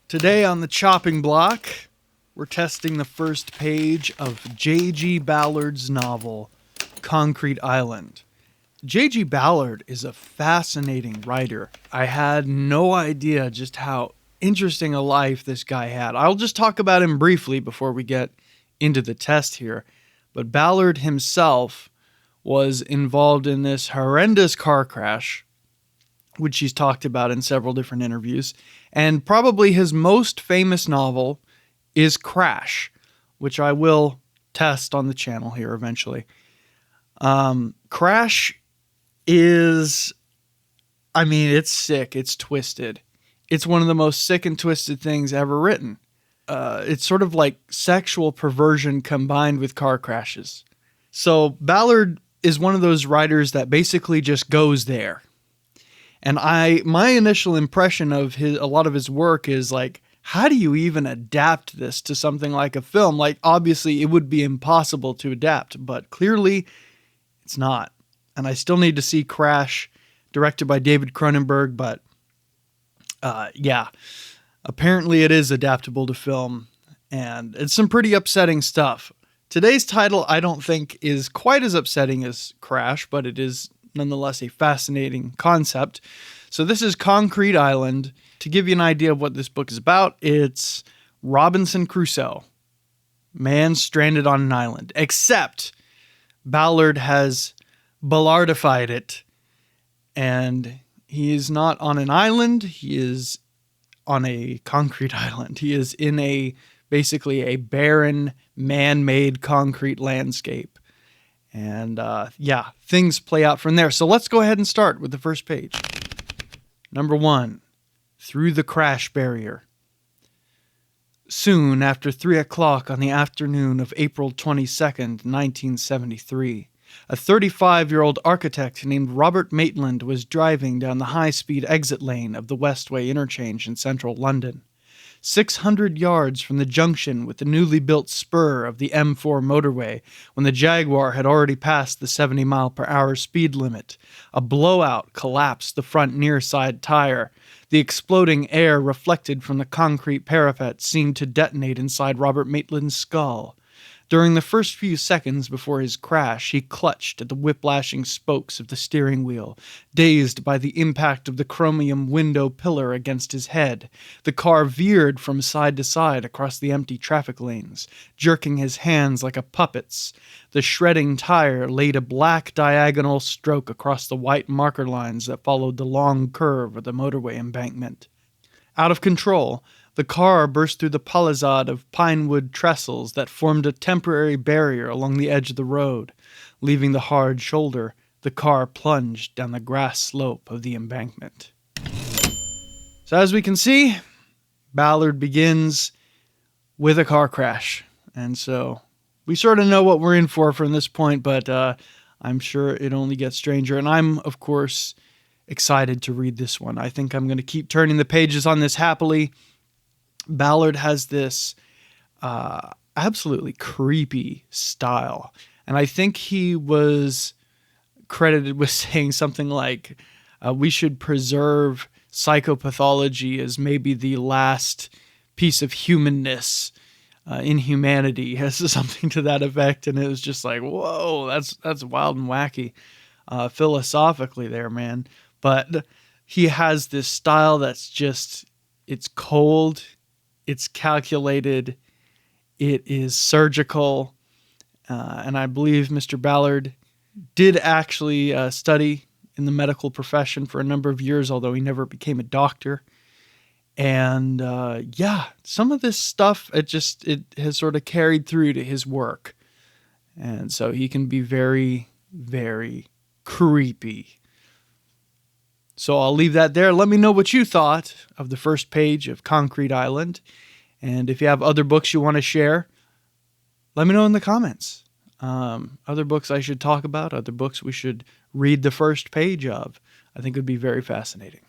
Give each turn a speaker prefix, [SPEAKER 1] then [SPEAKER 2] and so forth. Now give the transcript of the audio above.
[SPEAKER 1] Today on the chopping block, we're testing the first page of J.G. Ballard's novel, Concrete Island. J.G. Ballard is a fascinating writer. I had no idea just how interesting a life this guy had. I'll just talk about him briefly before we get into the test here. But Ballard himself was involved in this horrendous car crash, which he's talked about in several different interviews. And probably his most famous novel is Crash, which I will test on the channel here eventually. Crash is, it's sick. It's twisted. It's one of the most sick and twisted things ever written. It's sort of like sexual perversion combined with car crashes. So Ballard is one of those writers that basically just goes there. And my initial impression of a lot of his work is like, how do you even adapt this to something like a film? Like, obviously, it would be impossible to adapt, but clearly it's not. And I still need to see Crash, directed by David Cronenberg, but apparently it is adaptable to film, and it's some pretty upsetting stuff. Today's title, I don't think, is quite as upsetting as Crash, but it is nonetheless a fascinating concept. So this is Concrete Island. To give you an idea of what this book is about, it's Robinson Crusoe, man stranded on an island, except Ballard has Ballardified it, and he is not on an island, he is on a concrete island. He is in basically a barren, man-made concrete landscape. And things play out from there. So let's go ahead and start with the first page. Number 1, Through the Crash Barrier. Soon after 3 o'clock on the afternoon of April 22nd, 1973, a 35-year-old architect named Robert Maitland was driving down the high-speed exit lane of the Westway interchange in central London. 600 yards from the junction with the newly built spur of the M4 motorway, when the Jaguar had already passed the 70-mile-per-hour speed limit, a blowout collapsed the front near side tire. The exploding air reflected from the concrete parapet seemed to detonate inside Robert Maitland's skull. During the first few seconds before his crash, he clutched at the whiplashing spokes of the steering wheel, dazed by the impact of the chromium window pillar against his head. The car veered from side to side across the empty traffic lanes, jerking his hands like a puppet's. The shredding tire laid a black diagonal stroke across the white marker lines that followed the long curve of the motorway embankment. Out of control, the car burst through the palisade of pinewood trestles that formed a temporary barrier along the edge of the road. Leaving the hard shoulder, the car plunged down the grass slope of the embankment. So as we can see, Ballard begins with a car crash. And so we sort of know what we're in for from this point, but I'm sure it only gets stranger. And I'm, of course, excited to read this one. I think I'm going to keep turning the pages on this happily. Ballard has this absolutely creepy style. And I think he was credited with saying something like, we should preserve psychopathology as maybe the last piece of humanness in humanity, has something to that effect. And it was just like, whoa, that's wild and wacky philosophically there, man. But he has this style that's just, it's cold, it's calculated, it is surgical, and I believe Mr. Ballard did actually study in the medical profession for a number of years, although he never became a doctor. And some of this stuff, it has sort of carried through to his work. And so he can be very, very creepy. So I'll leave that there. Let me know what you thought of the first page of Concrete Island. And if you have other books you want to share, let me know in the comments. Other books I should talk about, other books we should read the first page of. I think it would be very fascinating.